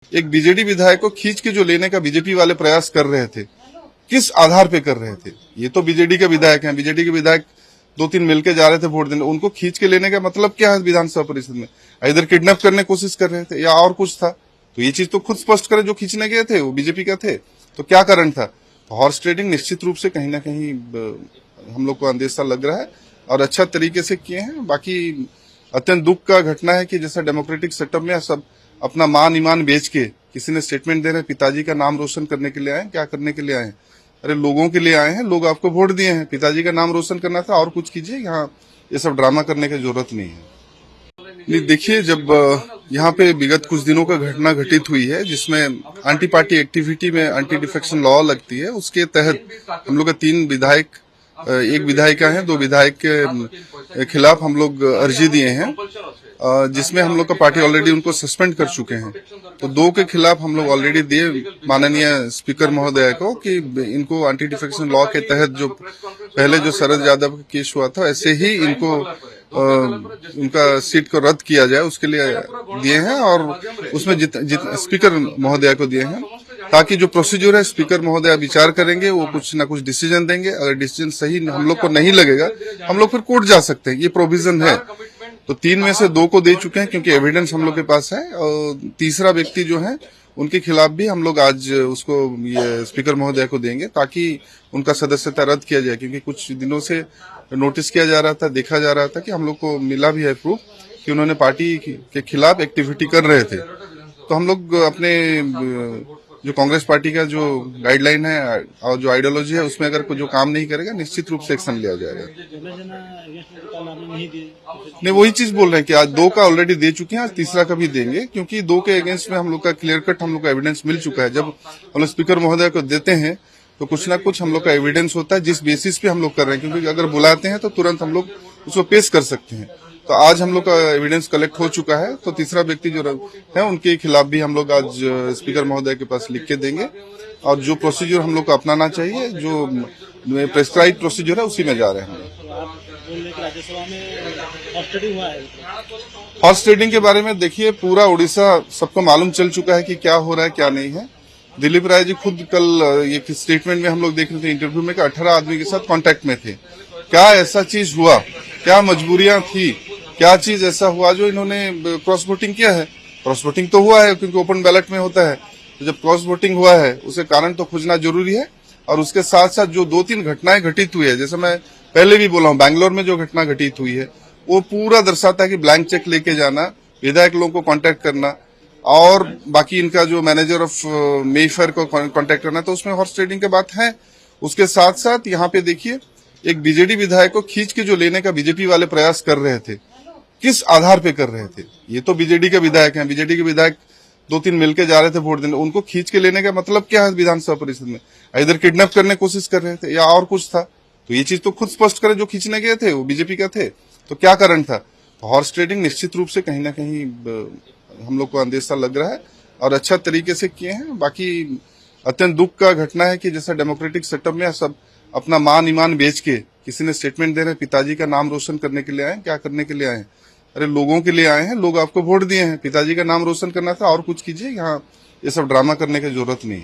एक बीजेडी विधायक को खींच के जो लेने का बीजेपी वाले प्रयास कर रहे थे, किस आधार पे कर रहे थे? ये तो बीजेडी के विधायक हैं, बीजेडी के विधायक दो तीन मिलके जा रहे थे वोट देने, उनको खींच के लेने का मतलब क्या है? विधानसभा परिषद में इधर किडनैप करने की कोशिश कर रहे थे या और कुछ था? तो ये चीज तो खुद स्पष्ट करे, जो खींचने गए थे वो बीजेपी का थे, तो क्या कारण था? हॉर्स ट्रेडिंग निश्चित रूप से कहीं ना कहीं हम लोग को अंदेशा लग रहा है और अच्छा तरीके से किए हैं। बाकी अत्यंत दुख का घटना है कि जैसा डेमोक्रेटिक सेटअप में सब अपना मान ईमान बेच के किसी ने स्टेटमेंट दे रहे हैं, पिताजी का नाम रोशन करने के लिए आए हैं। क्या करने के लिए आए हैं? अरे लोगों के लिए आए हैं, लोग आपको वोट दिए हैं, पिताजी का नाम रोशन करना था और कुछ कीजिए। यहाँ ये सब ड्रामा करने की जरूरत नहीं है। नहीं, देखिए, जब यहाँ पे विगत कुछ दिनों का घटना घटित हुई है जिसमें एंटी पार्टी एक्टिविटी में एंटी डिफेक्शन लॉ लगती है, उसके तहत हम लोग का 3 विधायक, एक विधायिका है, 2 विधायक के खिलाफ हम लोग अर्जी दिए हैं, जिसमें हम लोग का पार्टी ऑलरेडी उनको सस्पेंड कर चुके हैं। तो 2 के खिलाफ हम लोग ऑलरेडी दिए माननीय स्पीकर महोदय को कि इनको एंटी डिफेक्शन लॉ के तहत जो पहले जो शरद यादव का केस हुआ था, ऐसे ही इनको उनका सीट को रद्द किया जाए, उसके लिए दिए हैं। और उसमें स्पीकर महोदय को दिए हैं, ताकि जो प्रोसीजर है स्पीकर महोदय विचार करेंगे, वो कुछ ना कुछ डिसीजन देंगे। अगर डिसीजन सही हम लोग को नहीं लगेगा, हम लोग फिर कोर्ट जा सकते हैं, ये प्रोविजन है। तो 3 में से 2 को दे चुके हैं क्योंकि एविडेंस हम लोग के पास है, और तीसरा व्यक्ति जो है उनके खिलाफ भी हम लोग आज उसको ये स्पीकर महोदय को देंगे, ताकि उनका सदस्यता रद्द किया जाए। क्योंकि कुछ दिनों से नोटिस किया जा रहा था, देखा जा रहा था कि हम लोग को मिला भी है प्रूफ कि उन्होंने पार्टी के खिलाफ एक्टिविटी कर रहे थे। तो हम लोग अपने जो कांग्रेस पार्टी का जो गाइडलाइन है और जो आइडियोलॉजी है, उसमें अगर कोई जो काम नहीं करेगा, निश्चित रूप से एक्शन लिया जाएगा। नहीं, वही चीज बोल रहे हैं कि आज 2 का ऑलरेडी दे चुके हैं, आज तीसरा का भी देंगे, क्योंकि 2 के अगेंस्ट में हम लोग का क्लियर कट हम लोग का एविडेंस मिल चुका है। जब हम लोग स्पीकर महोदय को देते हैं तो कुछ ना कुछ हम लोग का एविडेंस होता है, जिस बेसिस पे हम लोग कर रहे हैं। क्योंकि अगर बुलाते हैं तो तुरंत हम लोग उसको पेश कर सकते हैं। तो आज हम लोग का एविडेंस कलेक्ट हो चुका है, तो तीसरा व्यक्ति जो है उनके खिलाफ भी हम लोग आज स्पीकर महोदय के पास लिख के देंगे। और जो प्रोसीजर हम लोग को अपनाना चाहिए, जो प्रेस्क्राइब प्रोसीजर है, उसी में जा रहे हैं। हॉर्स ट्रेडिंग के बारे में देखिए, पूरा उड़ीसा सबको मालूम चल चुका है कि क्या हो रहा है क्या नहीं है। दिलीप राय जी खुद कल ये स्टेटमेंट में हम लोग देख रहे थे इंटरव्यू में कि 18 आदमी के साथ कांटेक्ट में थे। क्या ऐसा चीज हुआ, क्या मजबूरियां थी, क्या चीज ऐसा हुआ जो इन्होंने क्रॉस वोटिंग किया है? क्रॉस वोटिंग तो हुआ है क्योंकि ओपन बैलेट में होता है। तो जब क्रॉस वोटिंग हुआ है, उसके कारण तो खोजना जरूरी है। और उसके साथ साथ जो 2-3 घटनाएं घटित हुई है, जैसे मैं पहले भी बोला हूं, बैंगलोर में जो घटना घटित हुई है, वो पूरा दर्शाता है कि ब्लैंक चेक लेके जाना, विधायक लोगों को कांटेक्ट करना और बाकी इनका जो मैनेजर ऑफ मेफेयर को कांटेक्ट करना, तो उसमें हॉर्स ट्रेडिंग की बात है। उसके साथ साथ यहाँ पे देखिए, एक बीजेडी विधायक को खींच के जो लेने का बीजेपी वाले प्रयास कर रहे थे, किस आधार पे कर रहे थे? ये तो बीजेडी के विधायक हैं, बीजेडी के विधायक 2-3 मिलके जा रहे थे वोट देने, उनको खींच के लेने का मतलब क्या है? विधानसभा परिषद में इधर किडनैप करने की कोशिश कर रहे थे या और कुछ था? तो ये चीज तो खुद स्पष्ट करे, जो खींचने गए थे वो बीजेपी का थे, तो क्या कारण था? हॉर्स ट्रेडिंग निश्चित रूप से कहीं ना कहीं हम लोग को अंदेशा लग रहा है और अच्छा तरीके से किए हैं। बाकी अत्यंत दुख का घटना है कि जैसा डेमोक्रेटिक सेटअप में सब अपना मान ईमान बेच के किसी ने स्टेटमेंट दे रहे हैं, पिताजी का नाम रोशन करने के लिए आए हैं। क्या करने के लिए आए हैं? अरे लोगों के लिए आए हैं, लोग आपको वोट दिए हैं, पिताजी का नाम रोशन करना था और कुछ कीजिए। यहाँ ये सब ड्रामा करने की जरूरत नहीं है।